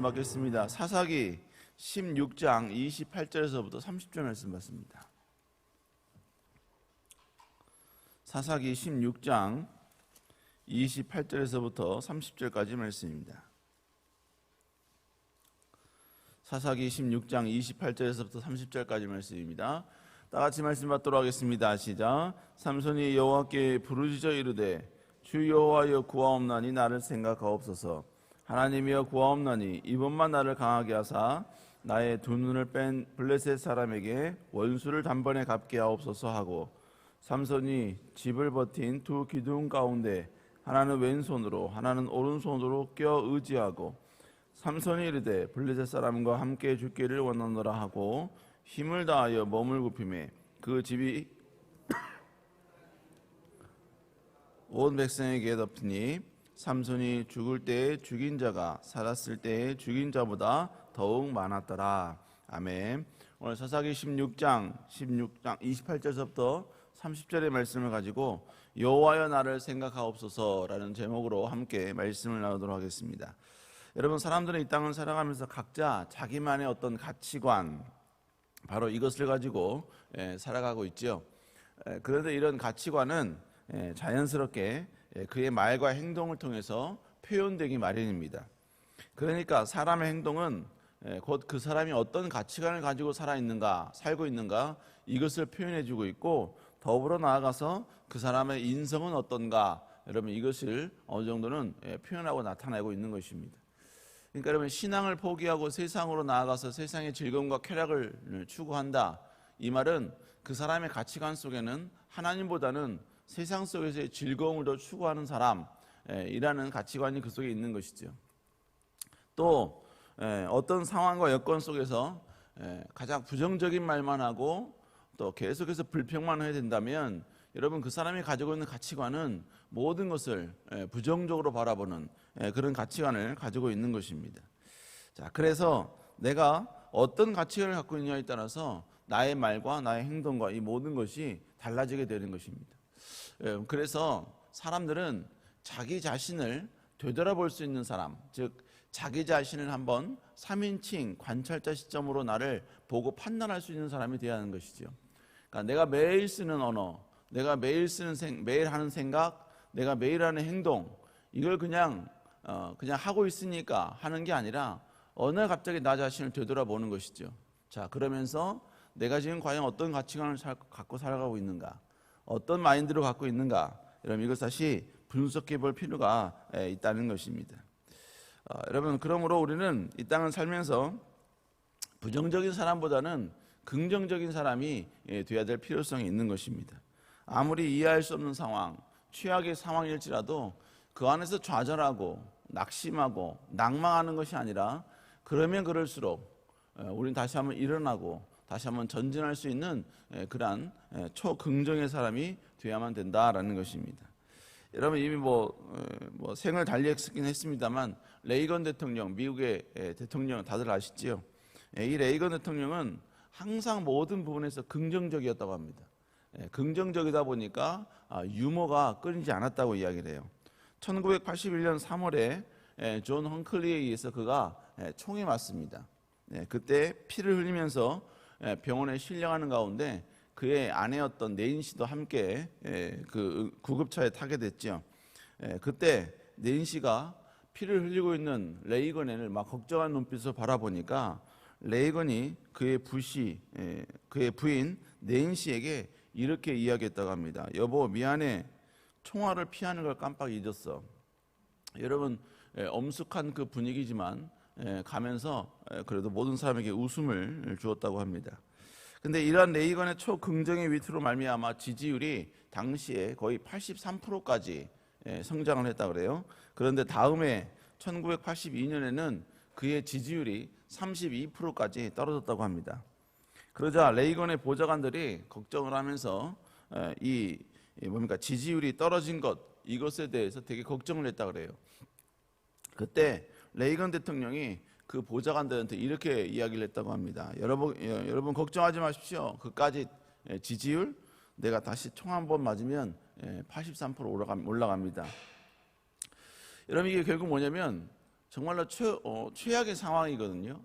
받겠습니다. 사사기 16장 28절에서부터 30절 말씀 받습니다. 사사기 16장 28절에서부터 30절까지 말씀입니다. 사사기 16장 28절에서부터 30절까지 말씀입니다. 다같이 말씀 받도록 하겠습니다. 시작. 삼손이 여호와께 부르짖어 이르되 주 여호와여 구하옵나니 나를 생각하옵소서. 하나님이여 구하옵나니 이번만 나를 강하게 하사 나의 두 눈을 뺀 블레셋 사람에게 원수를 단번에 갚게 하옵소서 하고, 삼손이 집을 버틴 두 기둥 가운데 하나는 왼손으로 하나는 오른손으로 껴 의지하고, 삼손이 이르되 블레셋 사람과 함께 죽기를 원하노라 하고 힘을 다하여 몸을 굽히매 그 집이 온 백성에게 덮으니 삼손이 죽을 때에 죽인 자가 살았을 때에 죽인 자보다 더욱 많았더라. 아멘. 오늘 사사기 16장 28절부터 30절의 말씀을 가지고 여호와여 나를 생각하옵소서라는 제목으로 함께 말씀을 나누도록 하겠습니다. 여러분, 사람들은 이 땅을 살아가면서 각자 자기만의 어떤 가치관, 바로 이것을 가지고 살아가고 있죠. 그런데 이런 가치관은 자연스럽게 그의 말과 행동을 통해서 표현되기 마련입니다. 그러니까 사람의 행동은 곧 그 사람이 어떤 가치관을 가지고 살고 있는가 이것을 표현해주고 있고, 더불어 나아가서 그 사람의 인성은 어떤가, 여러분 이것을 어느 정도는 표현하고 나타내고 있는 것입니다. 그러니까 여러분, 신앙을 포기하고 세상으로 나아가서 세상의 즐거움과 쾌락을 추구한다, 이 말은 그 사람의 가치관 속에는 하나님보다는 세상 속에서의 즐거움을 더 추구하는 사람이라는 가치관이 그 속에 있는 것이죠. 또 어떤 상황과 여건 속에서 가장 부정적인 말만 하고 또 계속해서 불평만 해야 된다면, 여러분 그 사람이 가지고 있는 가치관은 모든 것을 부정적으로 바라보는 그런 가치관을 가지고 있는 것입니다. 자, 그래서 내가 어떤 가치관을 갖고 있느냐에 따라서 나의 말과 나의 행동과 이 모든 것이 달라지게 되는 것입니다. 그래서 사람들은 자기 자신을 되돌아볼 수 있는 사람, 즉 자기 자신을 한번 3인칭 관찰자 시점으로 나를 보고 판단할 수 있는 사람이 되어야 하는 것이죠. 그러니까 내가 매일 쓰는 언어, 내가 매일 하는 생각, 내가 매일 하는 행동, 이걸 그냥 하고 있으니까 하는 게 아니라 어느 날 갑자기 나 자신을 되돌아보는 것이죠. 자, 그러면서 내가 지금 과연 어떤 가치관을 갖고 살아가고 있는가, 어떤 마인드를 갖고 있는가, 여러분 이것 다시 분석해 볼 필요가 있다는 것입니다. 여러분, 그러므로 우리는 이 땅을 살면서 부정적인 사람보다는 긍정적인 사람이 되어야 될 필요성이 있는 것입니다. 아무리 이해할 수 없는 상황, 최악의 상황일지라도 그 안에서 좌절하고 낙심하고 낭망하는 것이 아니라, 그러면 그럴수록 우리는 다시 한번 일어나고 다시 한번 전진할 수 있는 그러한 초긍정의 사람이 되어야만 된다라는 것입니다. 여러분 이미 생을 달리했긴 했습니다만, 레이건 대통령, 미국의 대통령 다들 아시지요? 이 레이건 대통령은 항상 모든 부분에서 긍정적이었다고 합니다. 긍정적이다 보니까 유머가 끊이지 않았다고 이야기를 해요. 1981년 3월에 존 헝클리에 의해서 그가 총에 맞습니다. 그때 피를 흘리면서 병원에 실려가는 가운데 그의 아내였던 낸시도 함께 그 구급차에 타게 됐죠. 그때 낸시가 피를 흘리고 있는 레이건을 막 걱정한 눈빛으로 바라보니까, 레이건이 그의 부인 낸시에게 이렇게 이야기했다고 합니다. 여보 미안해, 총알을 피하는 걸 깜빡 잊었어. 여러분, 엄숙한 그 분위기지만 가면서 그래도 모든 사람에게 웃음을 주었다고 합니다. 근데 이러한 레이건의 초긍정의 위트로 말미암아 지지율이 당시에 거의 83%까지 성장을 했다 그래요. 그런데 다음에 1982년에는 그의 지지율이 32%까지 떨어졌다고 합니다. 그러자 레이건의 보좌관들이 걱정을 하면서 지지율이 떨어진 이것에 대해서 되게 걱정을 했다 그래요. 그때 레이건 대통령이 그 보좌관들한테 이렇게 이야기를 했다고 합니다. 여러분 걱정하지 마십시오. 그까지 지지율 내가 다시 총 한 번 맞으면 83% 올라갑니다. 여러분, 이게 결국 뭐냐면 정말로 최악의 상황이거든요.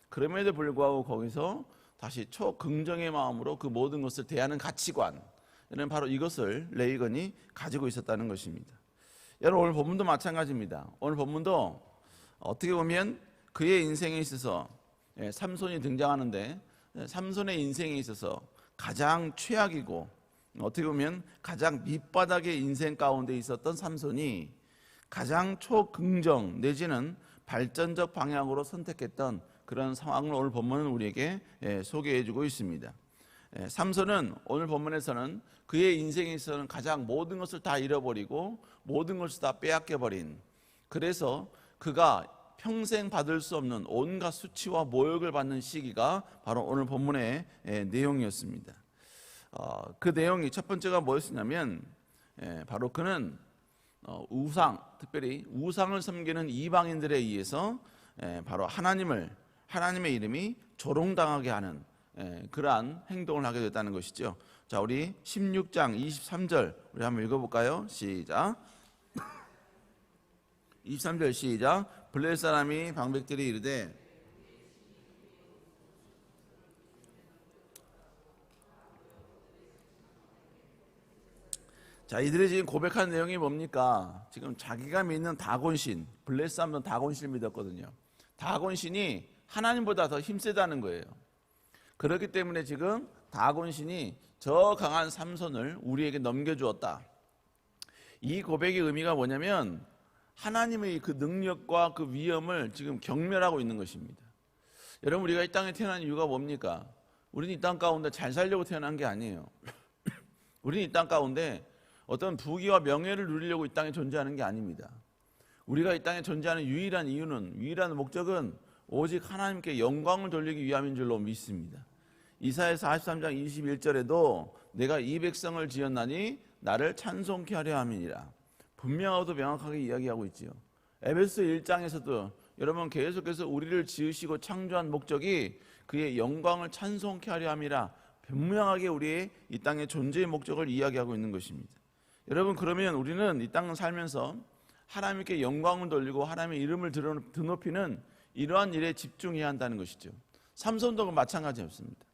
그럼에도 불구하고 거기서 다시 초긍정의 마음으로 그 모든 것을 대하는 가치관, 이는 바로 이것을 레이건이 가지고 있었다는 것입니다. 여러분, 오늘 본문도 마찬가지입니다. 오늘 본문도 어떻게 보면 그의 인생에 있어서 삼손이 등장하는데, 삼손의 인생에 있어서 가장 최악이고 어떻게 보면 가장 밑바닥의 인생 가운데 있었던 삼손이 가장 초긍정 내지는 발전적 방향으로 선택했던 그런 상황을 오늘 본문은 우리에게 소개해주고 있습니다. 삼손은 오늘 본문에서는 그의 인생에 있어서는 가장 모든 것을 다 잃어버리고 모든 것을 다 빼앗겨버린, 그래서 그가 평생 받을 수 없는 온갖 수치와 모욕을 받는 시기가 바로 오늘 본문의 내용이었습니다. 그 내용이 첫 번째가 뭐였냐면 바로 그는 특별히 우상을 섬기는 이방인들에 의해서 바로 하나님의 이름이 조롱당하게 하는 그러한 행동을 하게 됐다는 것이죠. 자, 우리 16장 23절 우리 한번 읽어볼까요? 시작. 23절 시작. 블레셋 사람이 방백들이 이르되 자, 이들이 지금 고백한 내용이 뭡니까? 지금 자기가 믿는 다곤신, 블레셋 사람들은 다곤신을 믿었거든요. 다곤신이 하나님보다 더 힘세다는 거예요. 그렇기 때문에 지금 다곤신이 저 강한 삼손을 우리에게 넘겨주었다. 이 고백의 의미가 뭐냐면 하나님의 그 능력과 그 위엄을 지금 경멸하고 있는 것입니다. 여러분, 우리가 이 땅에 태어난 이유가 뭡니까? 우리는 이 땅 가운데 잘 살려고 태어난 게 아니에요. 우리는 이 땅 가운데 어떤 부귀와 명예를 누리려고 이 땅에 존재하는 게 아닙니다. 우리가 이 땅에 존재하는 유일한 목적은 오직 하나님께 영광을 돌리기 위함인 줄로 믿습니다. 이사야 43장 21절에도 내가 이 백성을 지었나니 나를 찬송케 하려 함이니라. 분명하고도 명확하게 이야기하고 있지요. 에베소 1장에서도 여러분 계속해서 우리를 지으시고 창조한 목적이 그의 영광을 찬송케 하려 함이라 분명하게 우리의 이 땅의 존재의 목적을 이야기하고 있는 것입니다. 여러분, 그러면 우리는 이 땅을 살면서 하나님께 영광을 돌리고 하나님의 이름을 드높이는 이러한 일에 집중해야 한다는 것이죠. 삼손도 마찬가지였습니다.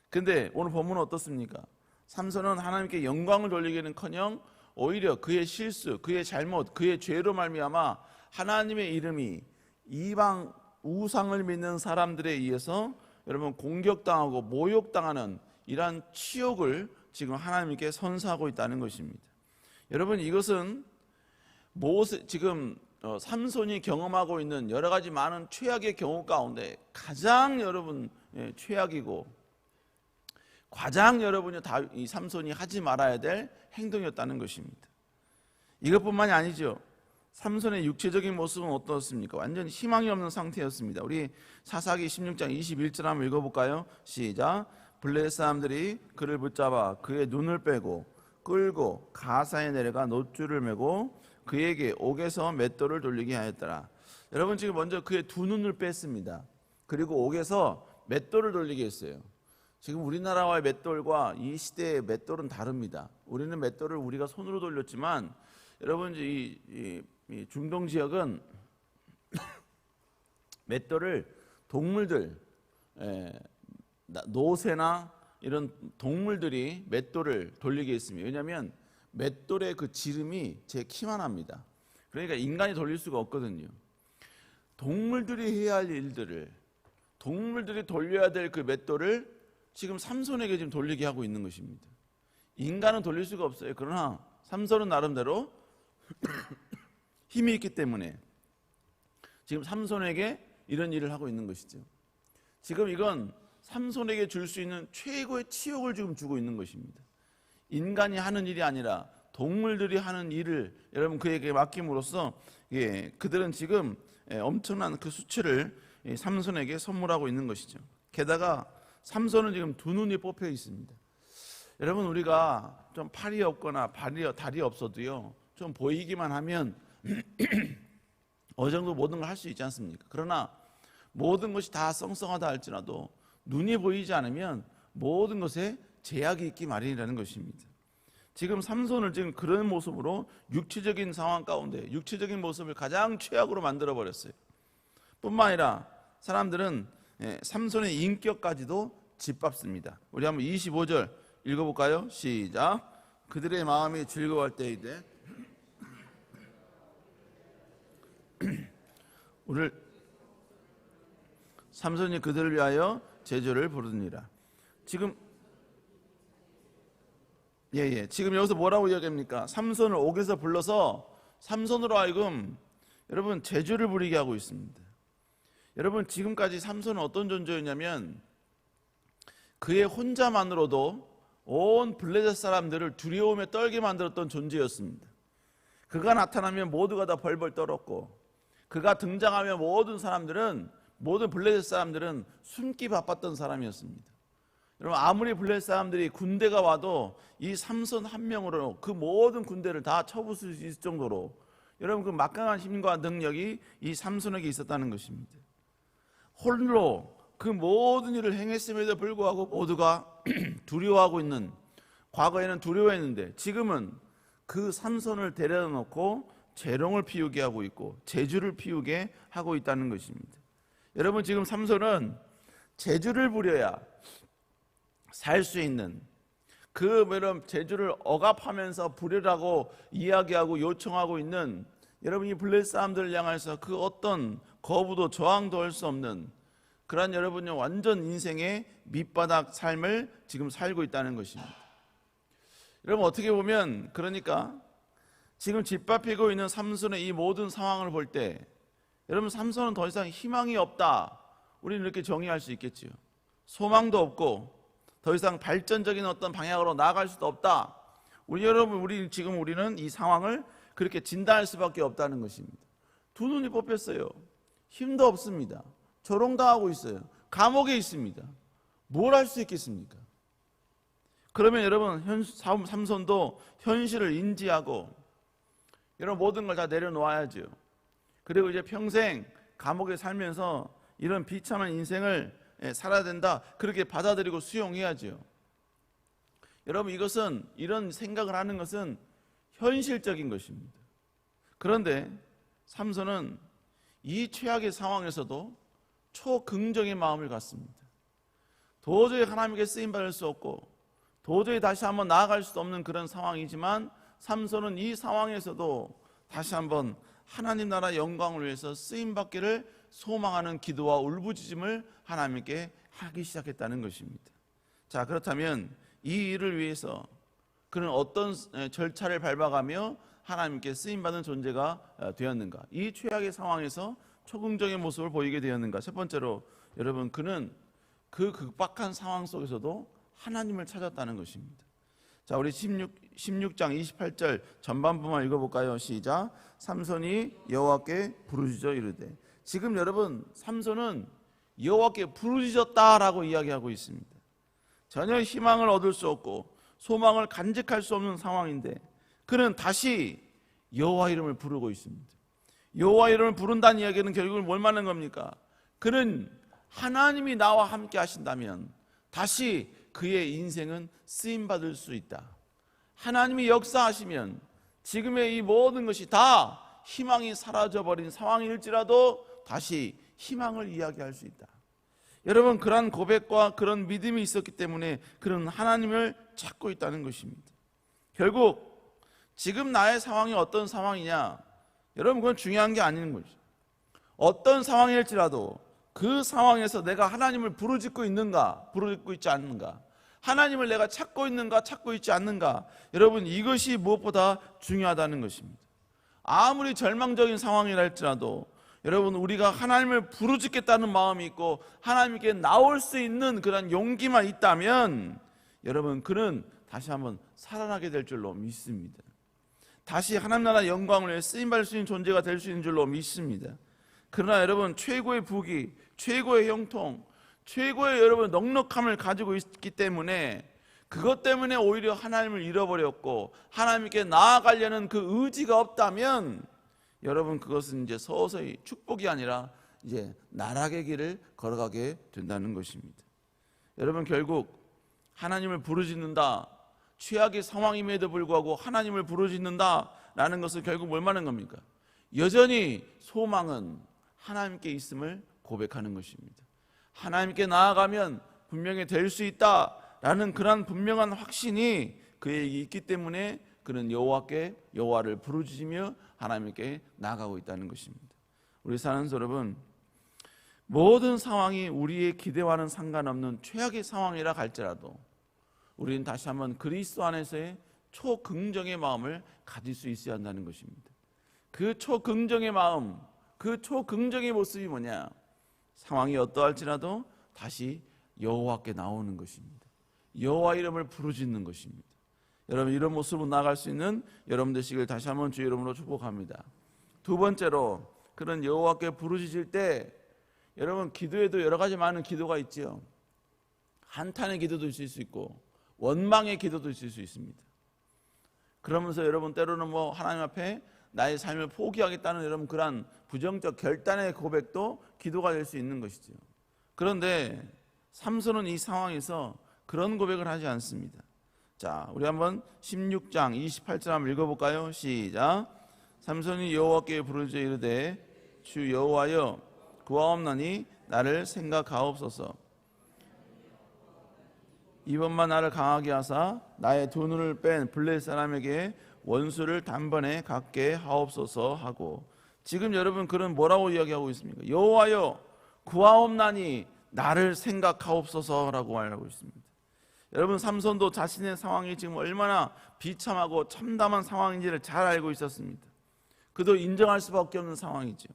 근데 오늘 본문은 어떻습니까? 삼손은 하나님께 영광을 돌리기는커녕 오히려 그의 실수, 그의 잘못, 그의 죄로 말미암아 하나님의 이름이 이방 우상을 믿는 사람들에 의해서 여러분 공격당하고 모욕당하는 이러한 치욕을 지금 하나님께 선사하고 있다는 것입니다. 여러분, 이것은 지금 삼손이 경험하고 있는 여러 가지 많은 최악의 경우 가운데 가장 여러분 최악이고 가장 여러분이 이 삼손이 하지 말아야 될 행동이었다는 것입니다. 이것뿐만이 아니죠. 삼손의 육체적인 모습은 어떻습니까? 완전히 희망이 없는 상태였습니다. 우리 사사기 16장 21절 한번 읽어볼까요? 시작. 블레셋 사람들이 그를 붙잡아 그의 눈을 빼고 끌고 가사에 내려가 놋줄을 메고 그에게 옥에서 맷돌을 돌리게 하였더라. 여러분, 지금 먼저 그의 두 눈을 뺐습니다. 그리고 옥에서 맷돌을 돌리게 했어요. 지금 우리나라와의 맷돌과 이 시대의 맷돌은 다릅니다. 우리는 맷돌을 우리가 손으로 돌렸지만 여러분, 이 중동 지역은 맷돌을 동물들, 노새나 이런 동물들이 맷돌을 돌리게 했습니다. 왜냐하면 맷돌의 그 지름이 제 키만 합니다. 그러니까 인간이 돌릴 수가 없거든요. 동물들이 해야 할 일들을, 동물들이 돌려야 될 그 맷돌을 지금 삼손에게 지금 돌리게 하고 있는 것입니다. 인간은 돌릴 수가 없어요. 그러나 삼손은 나름대로 힘이 있기 때문에 지금 삼손에게 이런 일을 하고 있는 것이죠. 지금 이건 삼손에게 줄 수 있는 최고의 치욕을 지금 주고 있는 것입니다. 인간이 하는 일이 아니라 동물들이 하는 일을 여러분 그에게 맡김으로써 그들은 지금 엄청난 그 수치를 삼손에게 선물하고 있는 것이죠. 게다가 삼손은 지금 두 눈이 뽑혀 있습니다. 여러분, 우리가 좀 팔이 없거나 다리 없어도요, 좀 보이기만 하면 어느 정도 모든 걸 할 수 있지 않습니까? 그러나 모든 것이 다 썽썽하다 할지라도 눈이 보이지 않으면 모든 것에 제약이 있기 마련이라는 것입니다. 지금 삼손을 지금 그런 모습으로 육체적인 상황 가운데 육체적인 모습을 가장 최악으로 만들어 버렸어요. 뿐만 아니라 사람들은 삼손의 인격까지도 짓밟습니다. 우리 한번 25절 읽어볼까요? 시작. 그들의 마음이 즐거워할 때이되 오늘 삼손이 그들을 위하여 제주를 부르니라. 지금 지금 여기서 뭐라고 이야기합니까? 삼손을 옥에서 불러서 삼손으로 하여금 여러분 제주를 부리게 하고 있습니다. 여러분 지금까지 삼손은 어떤 존재였냐면 그의 혼자만으로도 온 블레셋 사람들을 두려움에 떨게 만들었던 존재였습니다. 그가 나타나면 모두가 다 벌벌 떨었고 그가 등장하면 모든 블레셋 사람들은 숨기 바빴던 사람이었습니다. 여러분 아무리 블레셋 사람들이 군대가 와도 이 삼손 한 명으로 그 모든 군대를 다 쳐부술 수 있을 정도로 여러분 그 막강한 힘과 능력이 이 삼손에게 있었다는 것입니다. 홀로 그 모든 일을 행했음에도 불구하고 모두가 두려워하고 있는, 과거에는 두려워했는데 지금은 그 삼손을 데려다 놓고 재롱을 피우게 하고 있고 제주를 피우게 하고 있다는 것입니다. 여러분 지금 삼손은 제주를 부려야 살 수 있는 그 제주를 억압하면서 부려라고 이야기하고 요청하고 있는 여러분이 블레셋 사람들을 향해서 그 어떤 거부도 저항도 할 수 없는 그런 여러분이 완전 인생의 밑바닥 삶을 지금 살고 있다는 것입니다. 여러분 어떻게 보면 그러니까 지금 짓밟히고 있는 삼손의 이 모든 상황을 볼 때 여러분 삼손은 더 이상 희망이 없다 우리는 이렇게 정의할 수 있겠지요. 소망도 없고 더 이상 발전적인 어떤 방향으로 나아갈 수도 없다. 우리는 이 상황을 그렇게 진단할 수밖에 없다는 것입니다. 두 눈이 뽑혔어요. 힘도 없습니다. 조롱당하고 있어요. 감옥에 있습니다. 뭘 할 수 있겠습니까? 그러면 여러분 삼손도 현실을 인지하고 여러분 모든 걸 다 내려놓아야죠. 그리고 이제 평생 감옥에 살면서 이런 비참한 인생을 살아야 된다 그렇게 받아들이고 수용해야죠. 여러분 이런 생각을 하는 것은 현실적인 것입니다. 그런데 삼손은 이 최악의 상황에서도 초긍정의 마음을 갖습니다. 도저히 하나님께 쓰임받을 수 없고 도저히 다시 한번 나아갈 수 없는 그런 상황이지만 삼손은 이 상황에서도 다시 한번 하나님 나라 영광을 위해서 쓰임받기를 소망하는 기도와 울부짖음을 하나님께 하기 시작했다는 것입니다. 자, 그렇다면 이 일을 위해서 그는 어떤 절차를 밟아가며 하나님께 쓰임받은 존재가 되었는가? 이 최악의 상황에서 초긍정의 모습을 보이게 되었는가? 첫 번째로 여러분 그는 그 극박한 상황 속에서도 하나님을 찾았다는 것입니다. 자, 우리 16장 28절 전반부만 읽어볼까요? 시작. 삼손이 여호와께 부르짖어 이르되. 지금 여러분 삼손은 여호와께 부르짖었다라고 이야기하고 있습니다. 전혀 희망을 얻을 수 없고 소망을 간직할 수 없는 상황인데 그는 다시 여호와 이름을 부르고 있습니다. 여호와 이름을 부른다는 이야기는 결국은 뭘 말하는 겁니까? 그는 하나님이 나와 함께 하신다면 다시 그의 인생은 쓰임받을 수 있다. 하나님이 역사하시면 지금의 이 모든 것이 다 희망이 사라져버린 상황일지라도 다시 희망을 이야기할 수 있다. 여러분 그런 고백과 그런 믿음이 있었기 때문에 그는 하나님을 찾고 있다는 것입니다. 결국 지금 나의 상황이 어떤 상황이냐, 여러분 그건 중요한 게 아닌 거죠. 어떤 상황일지라도 그 상황에서 내가 하나님을 부르짖고 있는가, 부르짖고 있지 않는가, 하나님을 내가 찾고 있는가, 찾고 있지 않는가, 여러분 이것이 무엇보다 중요하다는 것입니다. 아무리 절망적인 상황이라 할지라도 여러분 우리가 하나님을 부르짖겠다는 마음이 있고 하나님께 나올 수 있는 그런 용기만 있다면 여러분 그는 다시 한번 살아나게 될 줄로 믿습니다. 다시 하나님 나라 영광을 위해 쓰임받을 수 있는 존재가 될 수 있는 줄로 믿습니다. 그러나 여러분 최고의 부귀, 최고의 형통, 최고의 여러분 넉넉함을 가지고 있기 때문에 그것 때문에 오히려 하나님을 잃어버렸고 하나님께 나아가려는 그 의지가 없다면 여러분 그것은 이제 서서히 축복이 아니라 이제 나락의 길을 걸어가게 된다는 것입니다. 여러분 결국 하나님을 부르짖는다, 최악의 상황임에도 불구하고 하나님을 부르짖는다 라는 것은 결국 뭘 말하는 겁니까? 여전히 소망은 하나님께 있음을 고백하는 것입니다. 하나님께 나아가면 분명히 될 수 있다라는 그런 분명한 확신이 그에게 있기 때문에 그는 여호와를 부르짖으며 하나님께 나아가고 있다는 것입니다. 우리 사랑하는 여러분, 모든 상황이 우리의 기대와는 상관없는 최악의 상황이라 할지라도 우리는 다시 한번 그리스도 안에서의 초긍정의 마음을 가질 수 있어야 한다는 것입니다. 그 초긍정의 마음, 그 초긍정의 모습이 뭐냐? 상황이 어떠할지라도 다시 여호와께 나오는 것입니다. 여호와 이름을 부르짖는 것입니다. 여러분, 이런 모습으로 나아갈 수 있는 여러분 되시길 다시 한번 주의 이름으로 축복합니다. 두 번째로, 그런 여호와께 부르짖을 때 여러분, 기도에도 여러 가지 많은 기도가 있지요. 한탄의 기도도 있을 수 있고 원망의 기도도 있을 수 있습니다. 그러면서 여러분, 때로는 하나님 앞에 나의 삶을 포기하겠다는 여러분 그러한 부정적 결단의 고백도 기도가 될 수 있는 것이죠. 그런데 삼손은 이 상황에서 그런 고백을 하지 않습니다. 자, 우리 한번 16장 28절 한번 읽어볼까요? 시작. 삼손이 여호와께 부르짖어 이르되 주 여호와여 구하옵나니 나를 생각하옵소서. 이번만 나를 강하게 하사 나의 두 눈을 뺀 블레셋 사람에게 원수를 단번에 갖게 하옵소서 하고, 지금 여러분 그는 뭐라고 이야기하고 있습니까? 여호와여 구하옵나니 나를 생각하옵소서라고 말하고 있습니다. 여러분, 삼손도 자신의 상황이 지금 얼마나 비참하고 참담한 상황인지를 잘 알고 있었습니다. 그도 인정할 수밖에 없는 상황이죠.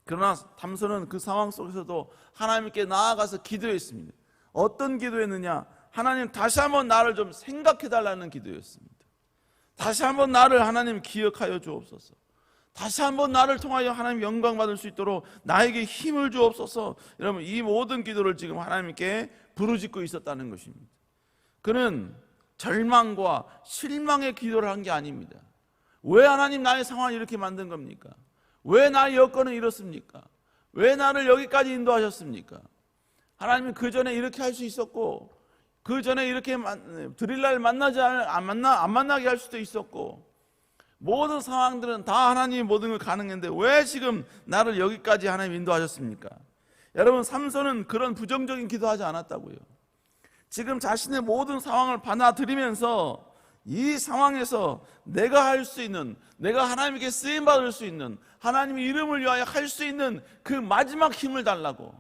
그러나 삼손은 그 상황 속에서도 하나님께 나아가서 기도했습니다. 어떤 기도했느냐? 하나님, 다시 한번 나를 좀 생각해달라는 기도였습니다. 다시 한번 나를 하나님 기억하여 주옵소서. 다시 한번 나를 통하여 하나님 영광 받을 수 있도록 나에게 힘을 주옵소서. 여러분, 이 모든 기도를 지금 하나님께 부르짖고 있었다는 것입니다. 그는 절망과 실망의 기도를 한 게 아닙니다. 왜 하나님 나의 상황을 이렇게 만든 겁니까? 왜 나의 여건은 이렇습니까? 왜 나를 여기까지 인도하셨습니까? 하나님은 그 전에 이렇게 할 수 있었고, 그 전에 이렇게 드릴날 안 만나게 할 수도 있었고, 모든 상황들은 다 하나님이 모든 걸 가능했는데 왜 지금 나를 여기까지 하나님 인도하셨습니까? 여러분, 삼손은 그런 부정적인 기도하지 않았다고요. 지금 자신의 모든 상황을 받아들이면서 이 상황에서 내가 할 수 있는, 내가 하나님께 쓰임받을 수 있는, 하나님의 이름을 위하여 할 수 있는 그 마지막 힘을 달라고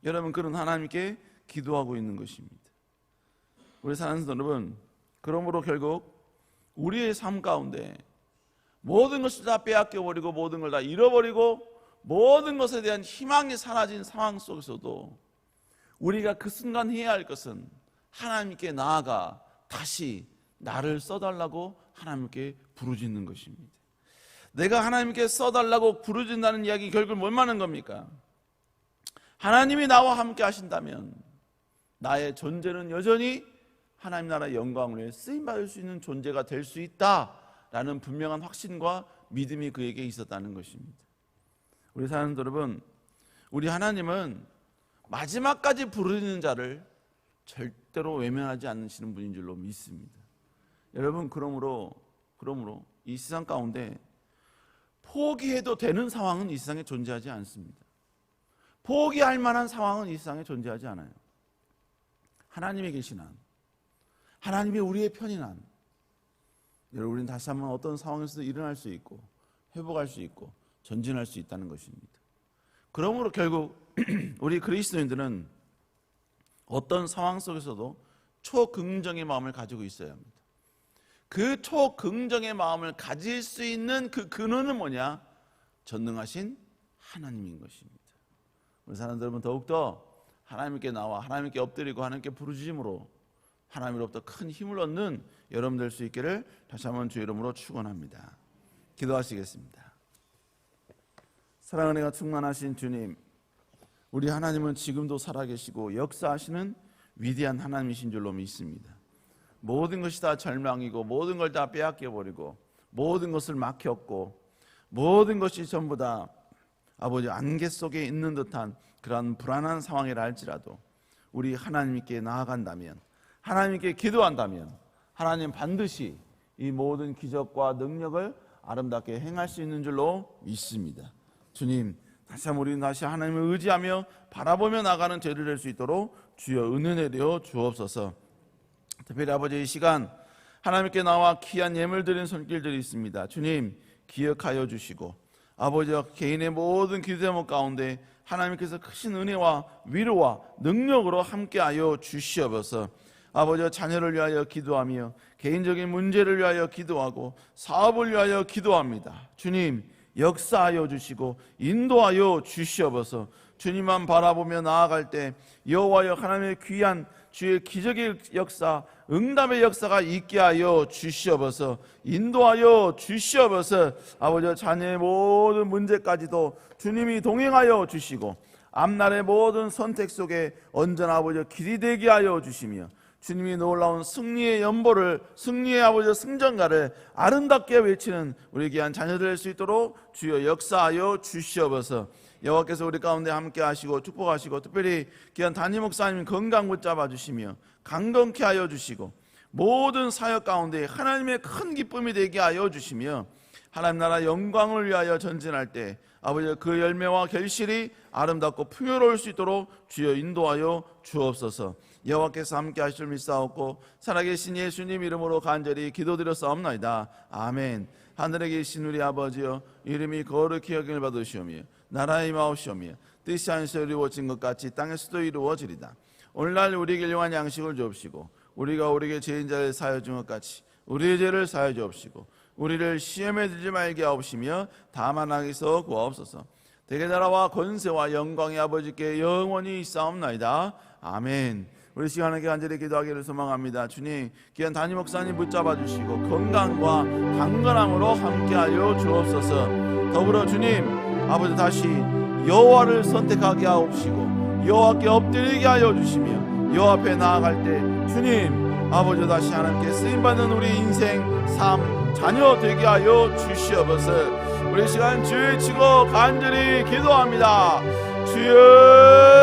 여러분, 그런 하나님께 기도하고 있는 것입니다. 우리 사랑하는 여러분, 그러므로 결국 우리의 삶 가운데 모든 것을 다 빼앗겨버리고 모든 걸 다 잃어버리고 모든 것에 대한 희망이 사라진 상황 속에서도 우리가 그 순간 해야 할 것은 하나님께 나아가 다시 나를 써달라고 하나님께 부르짖는 것입니다. 내가 하나님께 써달라고 부르짖는다는 이야기 결국 뭘 말하는 겁니까? 하나님이 나와 함께 하신다면 나의 존재는 여전히 하나님 나라의 영광을 위해 쓰임받을 수 있는 존재가 될 수 있다라는 분명한 확신과 믿음이 그에게 있었다는 것입니다. 우리 사랑하는 여러분, 우리 하나님은 마지막까지 부르짖는 자를 절대로 외면하지 않으시는 분인 줄로 믿습니다. 여러분, 그러므로 이 세상 가운데 포기해도 되는 상황은 이 세상에 존재하지 않습니다. 포기할 만한 상황은 이 세상에 존재하지 않아요. 하나님이 계신 한, 하나님이 우리의 편인 한, 여러분, 우리는 다시 한번 어떤 상황에서도 일어날 수 있고 회복할 수 있고 전진할 수 있다는 것입니다. 그러므로 결국 우리 그리스도인들은 어떤 상황 속에서도 초긍정의 마음을 가지고 있어야 합니다. 그 초긍정의 마음을 가질 수 있는 그 근원은 뭐냐? 전능하신 하나님인 것입니다. 우리 사람들 여러분, 더욱더 하나님께 나와 하나님께 엎드리고 하나님께 부르짖음으로 하나님으로부터 큰 힘을 얻는 여러분 될 수 있기를 다시 한번 주의 이름으로 축원합니다. 기도하시겠습니다. 사랑의 은혜가 충만하신 주님, 우리 하나님은 지금도 살아계시고 역사하시는 위대한 하나님이신 줄로 믿습니다. 모든 것이 다 절망이고 모든 걸 다 빼앗겨버리고 모든 것을 막혔고 모든 것이 전부 다 아버지 안개 속에 있는 듯한 그런 불안한 상황이라 할지라도 우리 하나님께 나아간다면, 하나님께 기도한다면 하나님 반드시 이 모든 기적과 능력을 아름답게 행할 수 있는 줄로 믿습니다. 주님, 다시 한번 우리는 다시 하나님을 의지하며 바라보며 나가는 죄를 낼 수 있도록 주여 은혜 내려 주옵소서. 특별히 아버지, 이 시간 하나님께 나와 귀한 예물 드린 손길들이 있습니다. 주님 기억하여 주시고, 아버지와 개인의 모든 기도 제목 가운데 하나님께서 크신 은혜와 위로와 능력으로 함께하여 주시옵소서. 아버지와 자녀를 위하여 기도하며 개인적인 문제를 위하여 기도하고 사업을 위하여 기도합니다. 주님 역사하여 주시고 인도하여 주시옵소서. 주님만 바라보며 나아갈 때 여호와여 하나님의 귀한 주의 기적의 역사, 응답의 역사가 있게 하여 주시옵소서. 인도하여 주시옵소서. 아버지와 자녀의 모든 문제까지도 주님이 동행하여 주시고 앞날의 모든 선택 속에 언제나 아버지와 길이 되게 하여 주시며 주님이 놀라운 승리의 연보를, 승리의 아버지 승전가를 아름답게 외치는 우리 귀한 자녀들 될 수 있도록 주여 역사하여 주시옵소서. 여호와께서 우리 가운데 함께 하시고 축복하시고, 특별히 귀한 담임 목사님 건강 붙잡아 주시며 강건케 하여 주시고 모든 사역 가운데 하나님의 큰 기쁨이 되게 하여 주시며 하나님 나라 영광을 위하여 전진할 때 아버지 그 열매와 결실이 아름답고 풍요로울 수 있도록 주여 인도하여 주옵소서. 여호와께서 함께 하실 줄 믿사옵고 살아계신 예수님 이름으로 간절히 기도드렸사옵나이다. 아멘. 하늘에 계신 우리 아버지여, 이름이 거룩히 여김을 받으시오며 나라의 임하옵시오며 뜻이 하늘에서 이루어진 것 같이 땅에서도 이루어지리다. 오늘날 우리에게 일용할 양식을 주옵시고 우리가 우리에게 죄인자를 사하여 준 것 같이 우리의 죄를 사하여 주옵시고 우리를 시험에 들지 말게 하옵시며 다만 악에서 구하옵소서. 대개 나라와 권세와 영광의 아버지께 영원히 있사옵나이다. 아멘. 우리 시간에 간절히 기도하기를 소망합니다. 주님 귀한 담임 목사님 붙잡아 주시고 건강과 강건함으로 함께하여 주옵소서. 더불어 주님 아버지 다시 여호와를 선택하게 하옵시고 여호와께 엎드리게 하여 주시며 여호와 앞에 나아갈 때 주님 아버지 다시 하나님께 쓰임받는 우리 인생 삶 자녀 되게 하여 주시옵소서. 우리 시간 주의 치고 간절히 기도합니다. 주여